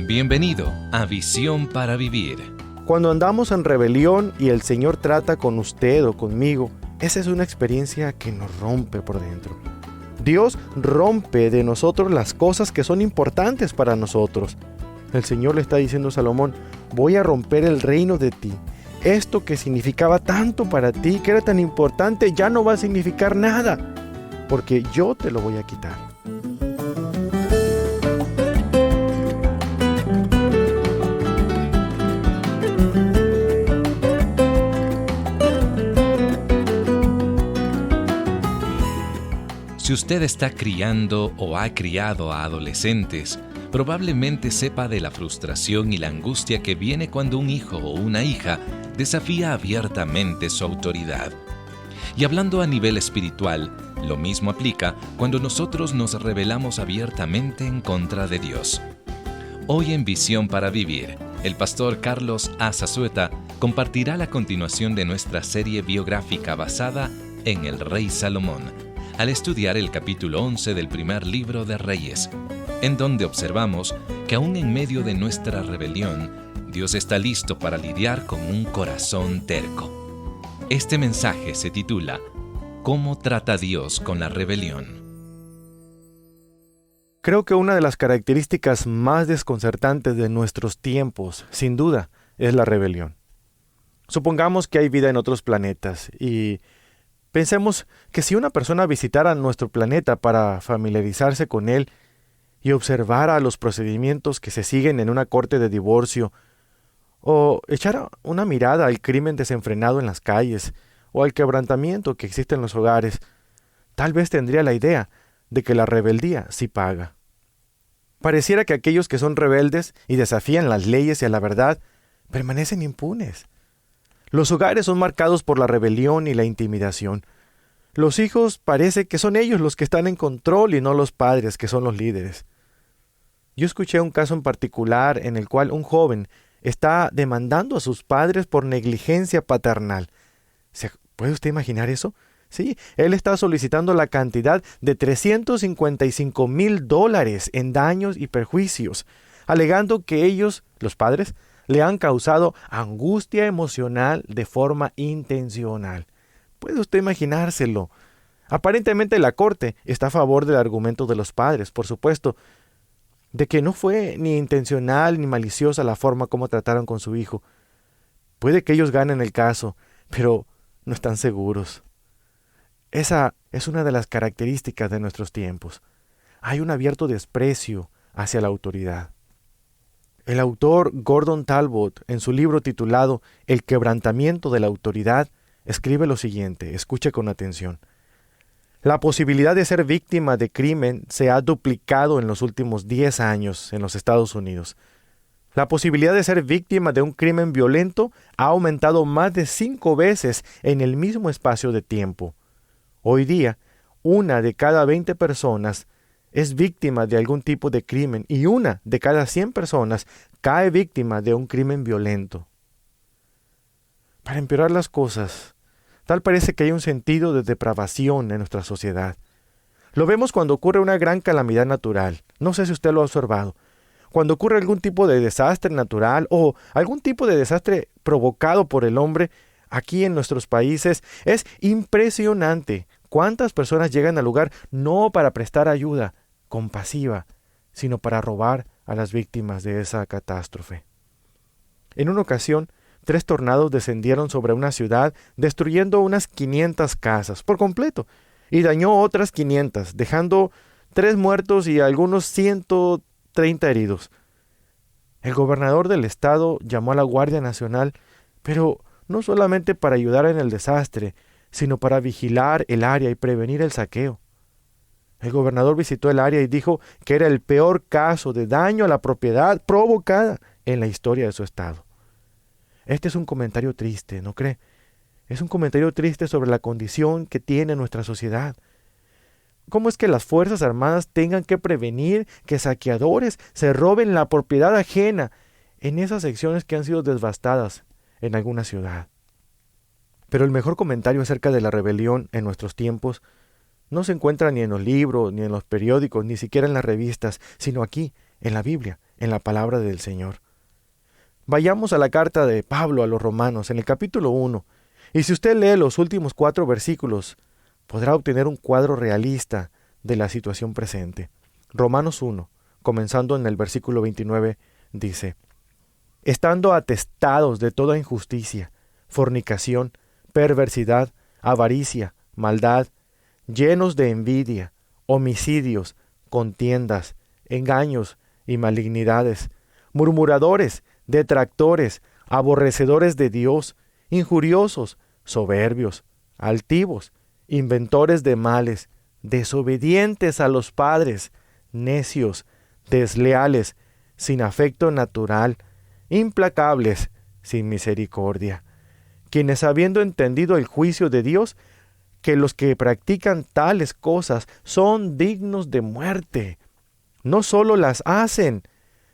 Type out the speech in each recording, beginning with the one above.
Bienvenido a Visión para Vivir. Cuando andamos en rebelión y el Señor trata con usted o conmigo, esa es una experiencia que nos rompe por dentro. Dios rompe de nosotros las cosas que son importantes para nosotros. El Señor le está diciendo a Salomón: voy a romper el reino de ti. Esto que significaba tanto para ti, que era tan importante, ya no va a significar nada, porque yo te lo voy a quitar. Si usted está criando o ha criado a adolescentes, probablemente sepa de la frustración y la angustia que viene cuando un hijo o una hija desafía abiertamente su autoridad. Y hablando a nivel espiritual, lo mismo aplica cuando nosotros nos rebelamos abiertamente en contra de Dios. Hoy en Visión para Vivir, el pastor Carlos A. Zazueta compartirá la continuación de nuestra serie biográfica basada en el rey Salomón, al estudiar el capítulo 11 del primer libro de Reyes, en donde observamos que aún en medio de nuestra rebelión, Dios está listo para lidiar con un corazón terco. Este mensaje se titula ¿Cómo trata Dios con la rebelión? Creo que una de las características más desconcertantes de nuestros tiempos, sin duda, es la rebelión. Supongamos que hay vida en otros planetas y pensemos que si una persona visitara nuestro planeta para familiarizarse con él y observara los procedimientos que se siguen en una corte de divorcio, o echara una mirada al crimen desenfrenado en las calles, o al quebrantamiento que existe en los hogares, tal vez tendría la idea de que la rebeldía sí paga. Pareciera que aquellos que son rebeldes y desafían las leyes y a la verdad permanecen impunes. Los hogares son marcados por la rebelión y la intimidación. Los hijos parece que son ellos los que están en control y no los padres que son los líderes. Yo escuché un caso en particular en el cual un joven está demandando a sus padres por negligencia paternal. ¿Puede usted imaginar eso? Sí, él está solicitando la cantidad de $355,000 en daños y perjuicios, alegando que ellos, los padres, le han causado angustia emocional de forma intencional. ¿Puede usted imaginárselo? Aparentemente la corte está a favor del argumento de los padres, por supuesto, de que no fue ni intencional ni maliciosa la forma como trataron con su hijo. Puede que ellos ganen el caso, pero no están seguros. Esa es una de las características de nuestros tiempos. Hay un abierto desprecio hacia la autoridad. El autor Gordon Talbot, en su libro titulado El quebrantamiento de la autoridad, escribe lo siguiente, escuche con atención. La posibilidad de ser víctima de crimen se ha duplicado en los últimos 10 años en los Estados Unidos. La posibilidad de ser víctima de un crimen violento ha aumentado más de 5 veces en el mismo espacio de tiempo. Hoy día, 1 de cada 20 personas es víctima de algún tipo de crimen y 1 de cada 100 personas cae víctima de un crimen violento. Para empeorar las cosas, tal parece que hay un sentido de depravación en nuestra sociedad. Lo vemos cuando ocurre una gran calamidad natural. No sé si usted lo ha observado. Cuando ocurre algún tipo de desastre natural o algún tipo de desastre provocado por el hombre, aquí en nuestros países es impresionante cuántas personas llegan al lugar no para prestar ayuda compasiva, sino para robar a las víctimas de esa catástrofe. En una ocasión, 3 tornados descendieron sobre una ciudad, destruyendo unas 500 casas por completo, y dañó otras 500, dejando 3 muertos y algunos 130 heridos. El gobernador del estado llamó a la Guardia Nacional, pero no solamente para ayudar en el desastre, sino para vigilar el área y prevenir el saqueo. El gobernador visitó el área y dijo que era el peor caso de daño a la propiedad provocada en la historia de su estado. Este es un comentario triste, ¿no cree? Es un comentario triste sobre la condición que tiene nuestra sociedad. ¿Cómo es que las Fuerzas Armadas tengan que prevenir que saqueadores se roben la propiedad ajena en esas secciones que han sido devastadas en alguna ciudad? Pero el mejor comentario acerca de la rebelión en nuestros tiempos No se encuentra ni en los libros, ni en los periódicos, ni siquiera en las revistas, sino aquí, en la Biblia, en la palabra del Señor. Vayamos a la carta de Pablo a los Romanos, en el capítulo 1, y si usted lee los últimos 4 versículos, podrá obtener un cuadro realista de la situación presente. Romanos 1, comenzando en el versículo 29, dice: estando atestados de toda injusticia, fornicación, perversidad, avaricia, maldad, llenos de envidia, homicidios, contiendas, engaños y malignidades, murmuradores, detractores, aborrecedores de Dios, injuriosos, soberbios, altivos, inventores de males, desobedientes a los padres, necios, desleales, sin afecto natural, implacables, sin misericordia, quienes habiendo entendido el juicio de Dios, que los que practican tales cosas son dignos de muerte, no solo las hacen,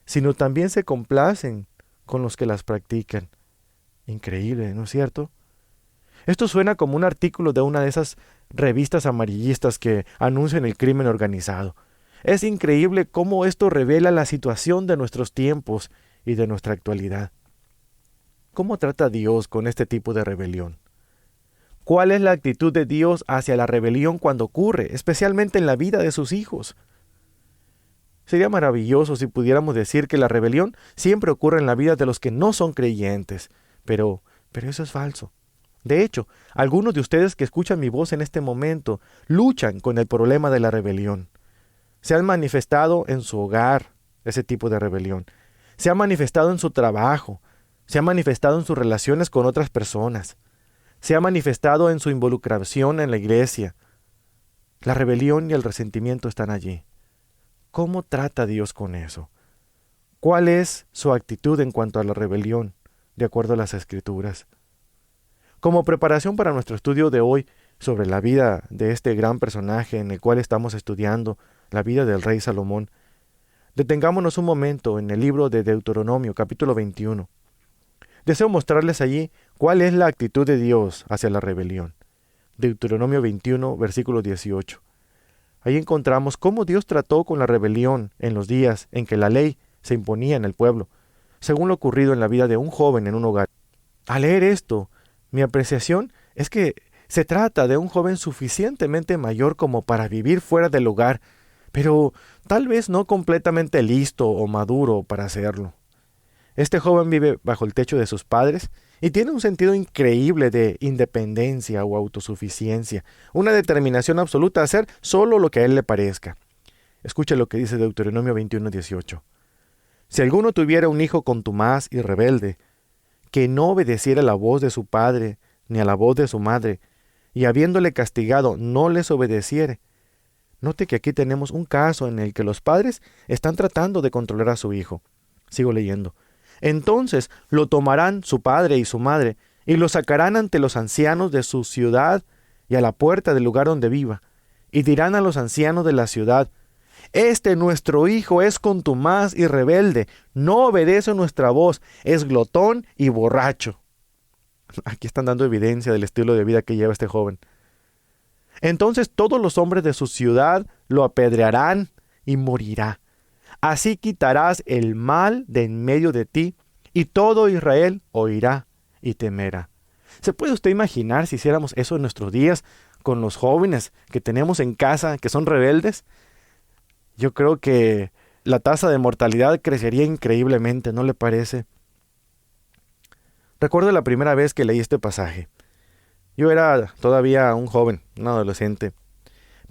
sino también se complacen con los que las practican. Increíble, ¿no es cierto? Esto suena como un artículo de una de esas revistas amarillistas que anuncian el crimen organizado. Es increíble cómo esto revela la situación de nuestros tiempos y de nuestra actualidad. ¿Cómo trata Dios con este tipo de rebelión? ¿Cuál es la actitud de Dios hacia la rebelión cuando ocurre, especialmente en la vida de sus hijos? Sería maravilloso si pudiéramos decir que la rebelión siempre ocurre en la vida de los que no son creyentes, pero eso es falso. De hecho, algunos de ustedes que escuchan mi voz en este momento luchan con el problema de la rebelión. Se han manifestado en su hogar ese tipo de rebelión. Se ha manifestado en su trabajo. Se ha manifestado en sus relaciones con otras personas. Se ha manifestado en su involucración en la iglesia. La rebelión y el resentimiento están allí. ¿Cómo trata Dios con eso? ¿Cuál es su actitud en cuanto a la rebelión, de acuerdo a las Escrituras? Como preparación para nuestro estudio de hoy sobre la vida de este gran personaje en el cual estamos estudiando, la vida del rey Salomón, detengámonos un momento en el libro de Deuteronomio, capítulo 21. Deseo mostrarles allí cuál es la actitud de Dios hacia la rebelión. Deuteronomio 21, versículo 18. Ahí encontramos cómo Dios trató con la rebelión en los días en que la ley se imponía en el pueblo, según lo ocurrido en la vida de un joven en un hogar. Al leer esto, mi apreciación es que se trata de un joven suficientemente mayor como para vivir fuera del hogar, pero tal vez no completamente listo o maduro para hacerlo. Este joven vive bajo el techo de sus padres y tiene un sentido increíble de independencia o autosuficiencia, una determinación absoluta a hacer solo lo que a él le parezca. Escucha lo que dice Deuteronomio 21:18. Si alguno tuviera un hijo contumaz y rebelde, que no obedeciera la voz de su padre ni a la voz de su madre, y habiéndole castigado no les obedeciere. Note que aquí tenemos un caso en el que los padres están tratando de controlar a su hijo. Sigo leyendo. Entonces lo tomarán su padre y su madre, y lo sacarán ante los ancianos de su ciudad y a la puerta del lugar donde viva, y dirán a los ancianos de la ciudad: Este nuestro hijo es contumaz y rebelde, no obedece nuestra voz, es glotón y borracho. Aquí están dando evidencia del estilo de vida que lleva este joven. Entonces todos los hombres de su ciudad lo apedrearán y morirá. Así quitarás el mal de en medio de ti, y todo Israel oirá y temerá. ¿Se puede usted imaginar si hiciéramos eso en nuestros días con los jóvenes que tenemos en casa que son rebeldes? Yo creo que la tasa de mortalidad crecería increíblemente, ¿no le parece? Recuerdo la primera vez que leí este pasaje. Yo era todavía un joven, un adolescente.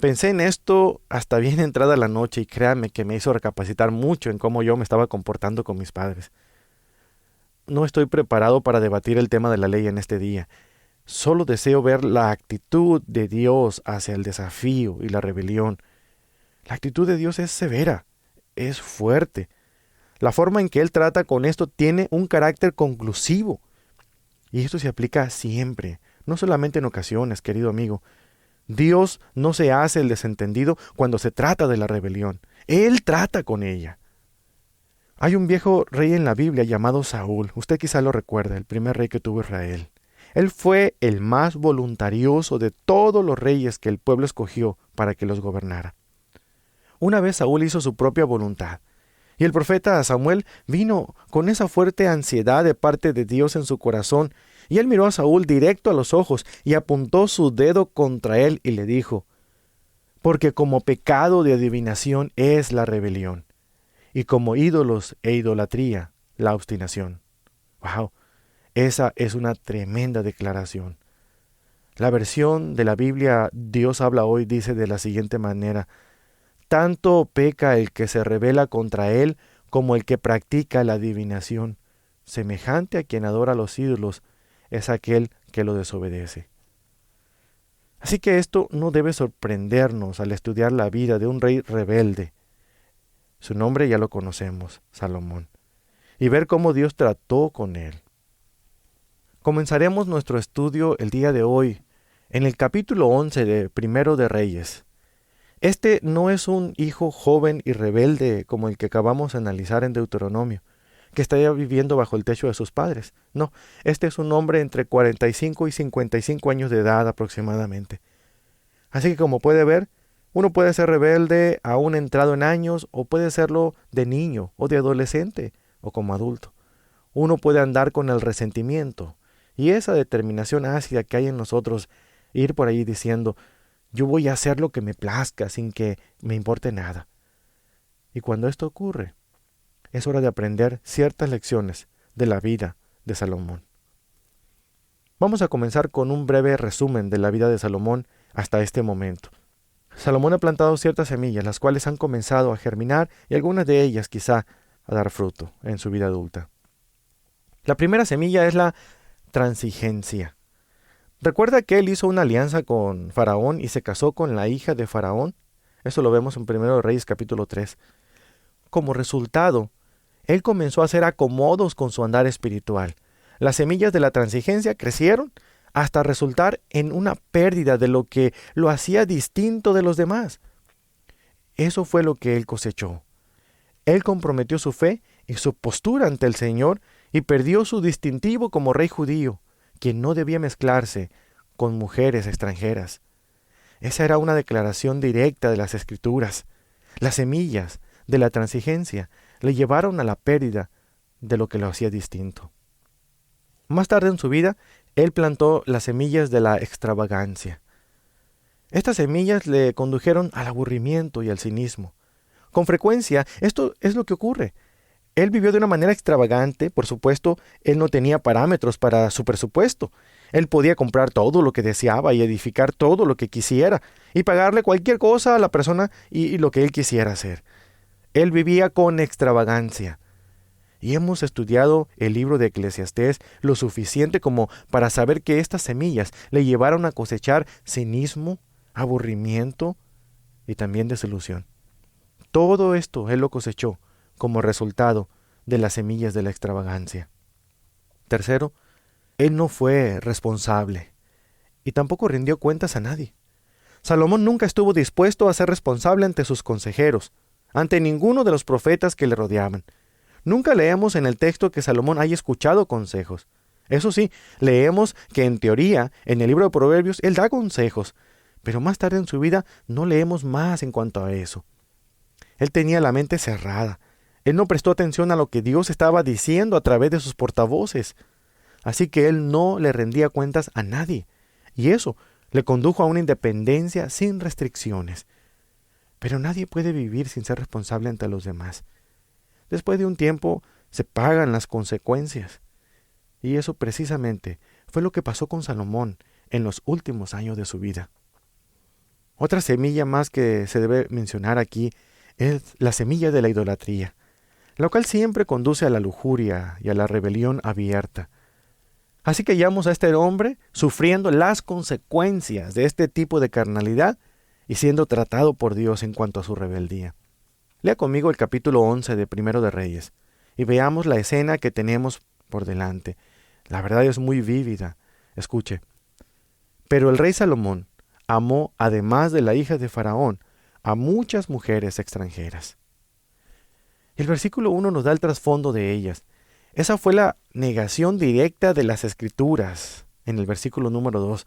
Pensé en esto hasta bien entrada la noche y créame que me hizo recapacitar mucho en cómo yo me estaba comportando con mis padres. No estoy preparado para debatir el tema de la ley en este día. Solo deseo ver la actitud de Dios hacia el desafío y la rebelión. La actitud de Dios es severa, es fuerte. La forma en que Él trata con esto tiene un carácter conclusivo. Y esto se aplica siempre, no solamente en ocasiones, querido amigo. Dios no se hace el desentendido cuando se trata de la rebelión. Él trata con ella. Hay un viejo rey en la Biblia llamado Saúl. Usted quizá lo recuerda, el primer rey que tuvo Israel. Él fue el más voluntarioso de todos los reyes que el pueblo escogió para que los gobernara. Una vez Saúl hizo su propia voluntad, y el profeta Samuel vino con esa fuerte ansiedad de parte de Dios en su corazón, y él miró a Saúl directo a los ojos y apuntó su dedo contra él y le dijo: porque como pecado de adivinación es la rebelión, y como ídolos e idolatría la obstinación. ¡Wow! Esa es una tremenda declaración. La versión de la Biblia Dios habla hoy dice de la siguiente manera: tanto peca el que se rebela contra él como el que practica la adivinación. Semejante a quien adora a los ídolos es aquel que lo desobedece. Así que esto no debe sorprendernos al estudiar la vida de un rey rebelde. Su nombre ya lo conocemos, Salomón, y ver cómo Dios trató con él. Comenzaremos nuestro estudio el día de hoy en el capítulo 11 de Primero de Reyes. Este no es un hijo joven y rebelde como el que acabamos de analizar en Deuteronomio, que está ya viviendo bajo el techo de sus padres. No, este es un hombre entre 45 y 55 años de edad aproximadamente. Así que como puede ver, uno puede ser rebelde aún entrado en años, o puede serlo de niño o de adolescente o como adulto. Uno puede andar con el resentimiento y esa determinación ácida que hay en nosotros, ir por ahí diciendo: yo voy a hacer lo que me plazca sin que me importe nada. Y cuando esto ocurre, es hora de aprender ciertas lecciones de la vida de Salomón. Vamos a comenzar con un breve resumen de la vida de Salomón hasta este momento. Salomón ha plantado ciertas semillas, las cuales han comenzado a germinar y algunas de ellas quizá a dar fruto en su vida adulta. La primera semilla es la transigencia. ¿Recuerda que él hizo una alianza con Faraón y se casó con la hija de Faraón? Eso lo vemos en 1 Reyes capítulo 3. Como resultado, él comenzó a hacer acomodos con su andar espiritual. Las semillas de la transigencia crecieron hasta resultar en una pérdida de lo que lo hacía distinto de los demás. Eso fue lo que él cosechó. Él comprometió su fe y su postura ante el Señor y perdió su distintivo como rey judío, quien no debía mezclarse con mujeres extranjeras. Esa era una declaración directa de las Escrituras. Las semillas de la transigencia le llevaron a la pérdida de lo que lo hacía distinto. Más tarde en su vida, él plantó las semillas de la extravagancia. Estas semillas le condujeron al aburrimiento y al cinismo. Con frecuencia, esto es lo que ocurre. Él vivió de una manera extravagante, por supuesto, él no tenía parámetros para su presupuesto. Él podía comprar todo lo que deseaba y edificar todo lo que quisiera, y pagarle cualquier cosa a la persona y lo que él quisiera hacer. Él vivía con extravagancia. Y hemos estudiado el libro de Eclesiastés lo suficiente como para saber que estas semillas le llevaron a cosechar cinismo, aburrimiento y también desilusión. Todo esto él lo cosechó como resultado de las semillas de la extravagancia. Tercero, él no fue responsable y tampoco rindió cuentas a nadie. Salomón nunca estuvo dispuesto a ser responsable ante sus consejeros, ante ninguno de los profetas que le rodeaban. Nunca leemos en el texto que Salomón haya escuchado consejos. Eso sí, leemos que en teoría, en el libro de Proverbios, él da consejos, pero más tarde en su vida no leemos más en cuanto a eso. Él tenía la mente cerrada. Él no prestó atención a lo que Dios estaba diciendo a través de sus portavoces. Así que él no le rendía cuentas a nadie. Y eso le condujo a una independencia sin restricciones. Pero nadie puede vivir sin ser responsable ante los demás. Después de un tiempo se pagan las consecuencias. Y eso precisamente fue lo que pasó con Salomón en los últimos años de su vida. Otra semilla más que se debe mencionar aquí es la semilla de la idolatría, la cual siempre conduce a la lujuria y a la rebelión abierta. Así que hallamos a este hombre sufriendo las consecuencias de este tipo de carnalidad y siendo tratado por Dios en cuanto a su rebeldía. Lea conmigo el capítulo 11 de Primero de Reyes y veamos la escena que tenemos por delante. La verdad es muy vívida. Escuche. Pero el rey Salomón amó, además de la hija de Faraón, a muchas mujeres extranjeras. El versículo 1 nos da el trasfondo de ellas. Esa fue la negación directa de las Escrituras en el versículo número 2.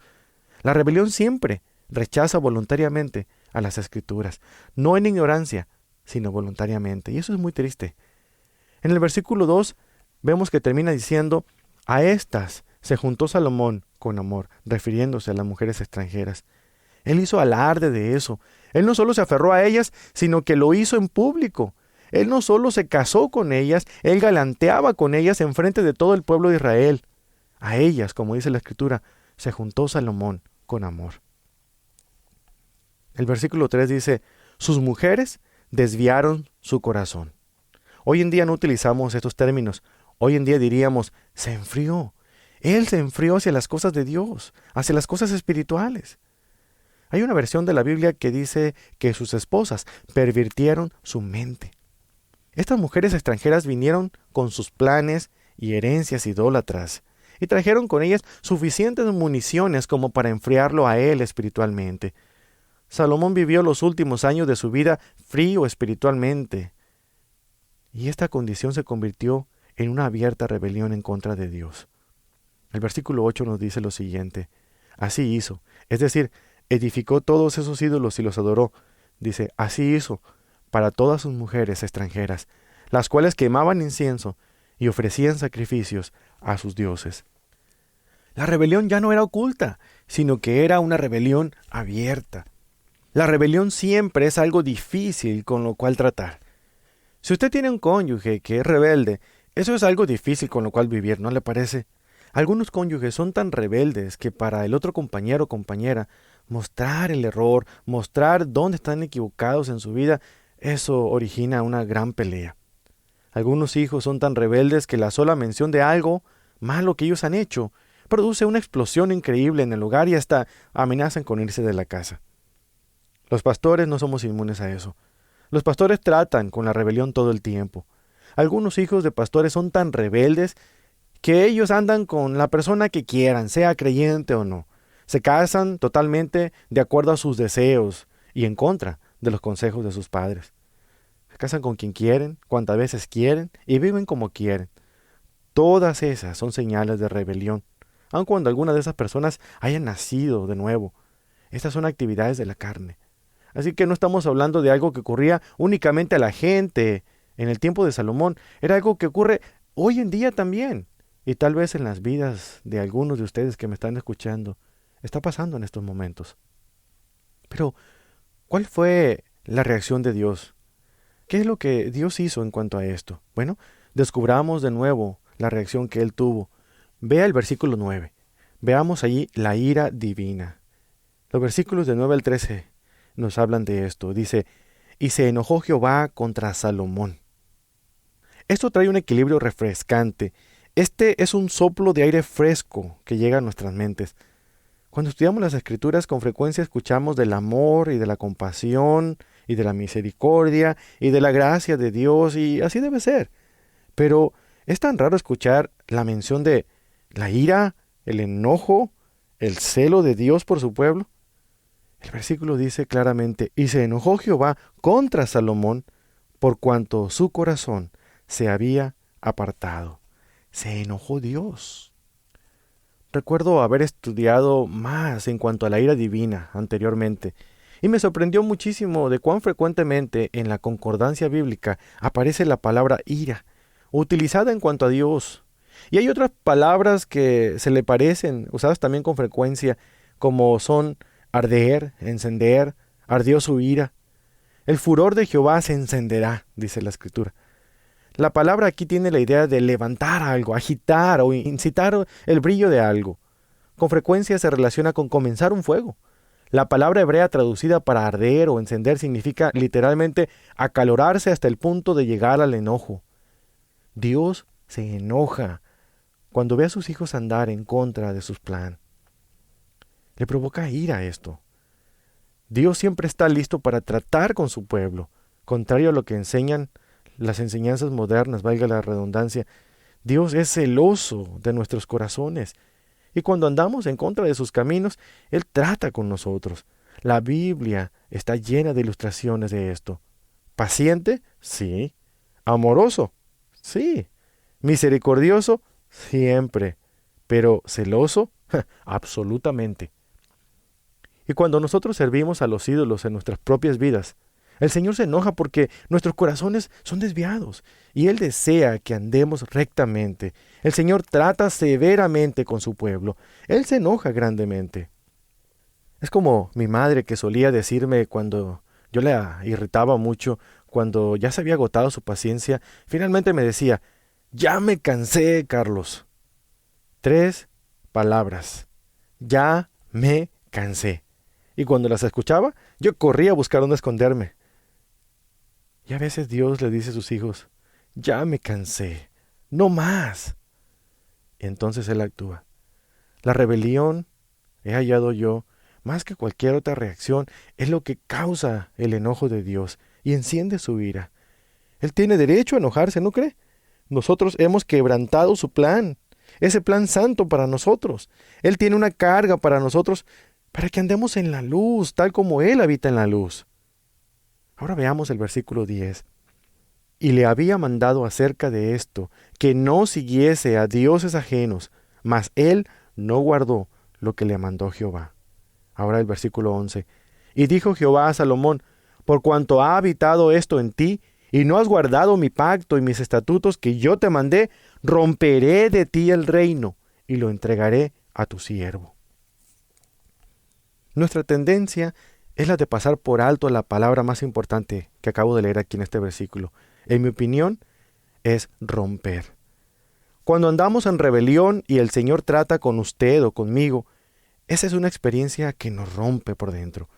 La rebelión siempre rechaza voluntariamente a las Escrituras, no en ignorancia, sino voluntariamente. Y eso es muy triste. En el versículo 2 vemos que termina diciendo, a estas se juntó Salomón con amor, refiriéndose a las mujeres extranjeras. Él hizo alarde de eso. Él no solo se aferró a ellas, sino que lo hizo en público. Él no solo se casó con ellas, él galanteaba con ellas en frente de todo el pueblo de Israel. A ellas, como dice la Escritura, se juntó Salomón con amor. El versículo 3 dice, sus mujeres desviaron su corazón. Hoy en día no utilizamos estos términos. Hoy en día diríamos, se enfrió. Él se enfrió hacia las cosas de Dios, hacia las cosas espirituales. Hay una versión de la Biblia que dice que sus esposas pervirtieron su mente. Estas mujeres extranjeras vinieron con sus planes y herencias idólatras y trajeron con ellas suficientes municiones como para enfriarlo a él espiritualmente. Salomón vivió los últimos años de su vida frío espiritualmente, y esta condición se convirtió en una abierta rebelión en contra de Dios. El versículo 8 nos dice lo siguiente, así hizo, es decir, edificó todos esos ídolos y los adoró. Dice, así hizo para todas sus mujeres extranjeras, las cuales quemaban incienso y ofrecían sacrificios a sus dioses. La rebelión ya no era oculta, sino que era una rebelión abierta. La rebelión siempre es algo difícil con lo cual tratar. Si usted tiene un cónyuge que es rebelde, eso es algo difícil con lo cual vivir, ¿no le parece? Algunos cónyuges son tan rebeldes que para el otro compañero o compañera, mostrar el error, mostrar dónde están equivocados en su vida, eso origina una gran pelea. Algunos hijos son tan rebeldes que la sola mención de algo malo que ellos han hecho produce una explosión increíble en el hogar y hasta amenazan con irse de la casa. Los pastores no somos inmunes a eso. Los pastores tratan con la rebelión todo el tiempo. Algunos hijos de pastores son tan rebeldes que ellos andan con la persona que quieran, sea creyente o no. Se casan totalmente de acuerdo a sus deseos y en contra de los consejos de sus padres. Se casan con quien quieren, cuantas veces quieren y viven como quieren. Todas esas son señales de rebelión, aun cuando alguna de esas personas hayan nacido de nuevo. Estas son actividades de la carne. Así que no estamos hablando de algo que ocurría únicamente a la gente en el tiempo de Salomón. Era algo que ocurre hoy en día también. Y tal vez en las vidas de algunos de ustedes que me están escuchando, está pasando en estos momentos. Pero, ¿cuál fue la reacción de Dios? ¿Qué es lo que Dios hizo en cuanto a esto? Bueno, descubramos de nuevo la reacción que Él tuvo. Vea el versículo 9. Veamos allí la ira divina. Los versículos de 9 al 13 nos hablan de esto. Dice, y se enojó Jehová contra Salomón. Esto trae un equilibrio refrescante. Este es un soplo de aire fresco que llega a nuestras mentes. Cuando estudiamos las Escrituras, con frecuencia escuchamos del amor y de la compasión y de la misericordia y de la gracia de Dios, y así debe ser. Pero es tan raro escuchar la mención de la ira, el enojo, el celo de Dios por su pueblo. El versículo dice claramente, y se enojó Jehová contra Salomón por cuanto su corazón se había apartado. Se enojó Dios. Recuerdo haber estudiado más en cuanto a la ira divina anteriormente, y me sorprendió muchísimo de cuán frecuentemente en la concordancia bíblica aparece la palabra ira, utilizada en cuanto a Dios. Y hay otras palabras que se le parecen, usadas también con frecuencia, como son arder, encender, ardió su ira. El furor de Jehová se encenderá, dice la Escritura. La palabra aquí tiene la idea de levantar algo, agitar o incitar el brillo de algo. Con frecuencia se relaciona con comenzar un fuego. La palabra hebrea traducida para arder o encender significa literalmente acalorarse hasta el punto de llegar al enojo. Dios se enoja cuando ve a sus hijos andar en contra de sus planes. Le provoca ira esto. Dios siempre está listo para tratar con su pueblo, contrario a lo que enseñan las enseñanzas modernas, valga la redundancia. Dios es celoso de nuestros corazones, y cuando andamos en contra de sus caminos, Él trata con nosotros. La Biblia está llena de ilustraciones de esto. ¿Paciente? Sí. ¿Amoroso? Sí. ¿Misericordioso? Siempre. ¿Pero celoso? Absolutamente. Y cuando nosotros servimos a los ídolos en nuestras propias vidas, el Señor se enoja porque nuestros corazones son desviados y Él desea que andemos rectamente. El Señor trata severamente con su pueblo. Él se enoja grandemente. Es como mi madre que solía decirme cuando yo la irritaba mucho, cuando ya se había agotado su paciencia, finalmente me decía: ya me cansé, Carlos. 3 palabras. Ya me cansé. Y cuando las escuchaba, yo corría a buscar dónde esconderme. Y a veces Dios le dice a sus hijos: ya me cansé, no más. Y entonces Él actúa. La rebelión, he hallado yo, más que cualquier otra reacción, es lo que causa el enojo de Dios y enciende su ira. Él tiene derecho a enojarse, ¿no cree? Nosotros hemos quebrantado su plan, ese plan santo para nosotros. Él tiene una carga para nosotros, para que andemos en la luz, tal como Él habita en la luz. Ahora veamos el versículo 10. Y le había mandado acerca de esto, que no siguiese a dioses ajenos, mas él no guardó lo que le mandó Jehová. Ahora el versículo 11. Y dijo Jehová a Salomón: por cuanto ha habitado esto en ti, y no has guardado mi pacto y mis estatutos que yo te mandé, romperé de ti el reino, y lo entregaré a tu siervo. Nuestra tendencia es la de pasar por alto la palabra más importante que acabo de leer aquí en este versículo. En mi opinión, es romper. Cuando andamos en rebelión y el Señor trata con usted o conmigo, esa es una experiencia que nos rompe por dentro.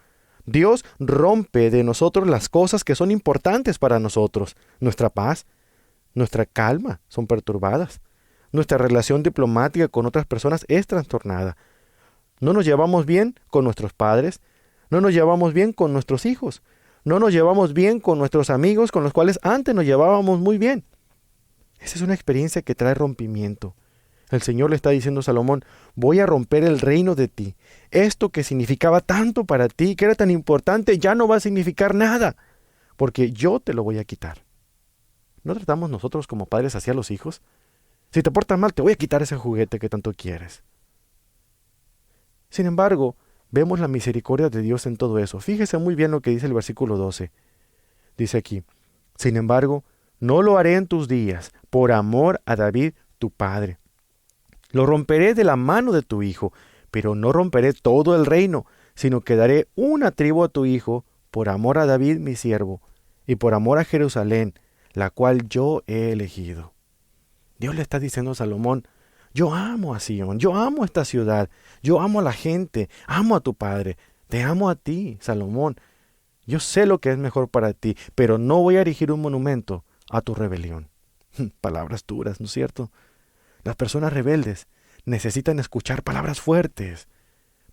Dios rompe de nosotros las cosas que son importantes para nosotros. Nuestra paz, nuestra calma son perturbadas. Nuestra relación diplomática con otras personas es trastornada. No nos llevamos bien con nuestros padres, no nos llevamos bien con nuestros hijos, no nos llevamos bien con nuestros amigos con los cuales antes nos llevábamos muy bien. Esa es una experiencia que trae rompimiento. El Señor le está diciendo a Salomón: voy a romper el reino de ti. Esto que significaba tanto para ti, que era tan importante, ya no va a significar nada, porque yo te lo voy a quitar. ¿No tratamos nosotros como padres así a los hijos? Si te portas mal, te voy a quitar ese juguete que tanto quieres. Sin embargo, vemos la misericordia de Dios en todo eso. Fíjese muy bien lo que dice el versículo 12. Dice aquí: sin embargo, no lo haré en tus días, por amor a David tu padre. Lo romperé de la mano de tu hijo, pero no romperé todo el reino, sino que daré una tribu a tu hijo, por amor a David mi siervo, y por amor a Jerusalén, la cual yo he elegido. Dios le está diciendo a Salomón: yo amo a Sión, yo amo a esta ciudad, yo amo a la gente, amo a tu padre, te amo a ti, Salomón. Yo sé lo que es mejor para ti, pero no voy a erigir un monumento a tu rebelión. Palabras duras, ¿no es cierto? Las personas rebeldes necesitan escuchar palabras fuertes.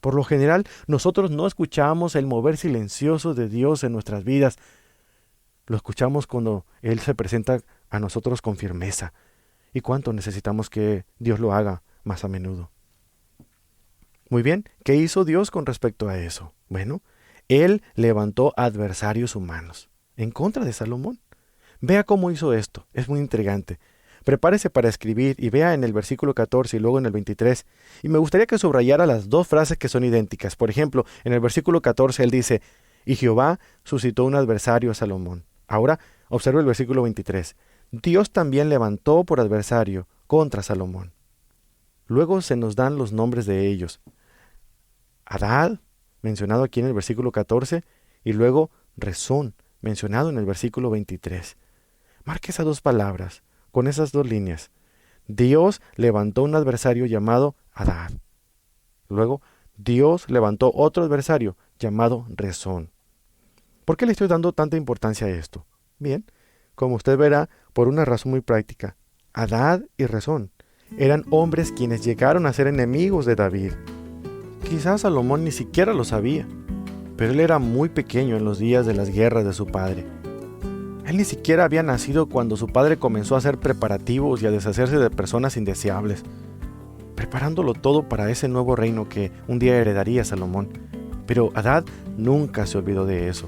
Por lo general, nosotros no escuchamos el mover silencioso de Dios en nuestras vidas. Lo escuchamos cuando Él se presenta a nosotros con firmeza. ¿Y cuánto necesitamos que Dios lo haga más a menudo? Muy bien, ¿qué hizo Dios con respecto a eso? Bueno, Él levantó adversarios humanos en contra de Salomón. Vea cómo hizo esto, es muy intrigante. Prepárese para escribir y vea en el versículo 14 y luego en el 23. Y me gustaría que subrayara las dos frases que son idénticas. Por ejemplo, en el versículo 14 él dice: y Jehová suscitó un adversario a Salomón. Ahora, observe el versículo 23. Dios también levantó por adversario contra Salomón. Luego se nos dan los nombres de ellos. Hadad, mencionado aquí en el versículo 14, y luego Rezón, mencionado en el versículo 23. Marque esas dos palabras, con esas dos líneas. Dios levantó un adversario llamado Hadad. Luego, Dios levantó otro adversario llamado Rezón. ¿Por qué le estoy dando tanta importancia a esto? Bien, como usted verá, por una razón muy práctica. Hadad y Rezón eran hombres quienes llegaron a ser enemigos de David. Quizás Salomón ni siquiera lo sabía, pero él era muy pequeño en los días de las guerras de su padre. Él ni siquiera había nacido cuando su padre comenzó a hacer preparativos y a deshacerse de personas indeseables, preparándolo todo para ese nuevo reino que un día heredaría Salomón. Pero Hadad nunca se olvidó de eso.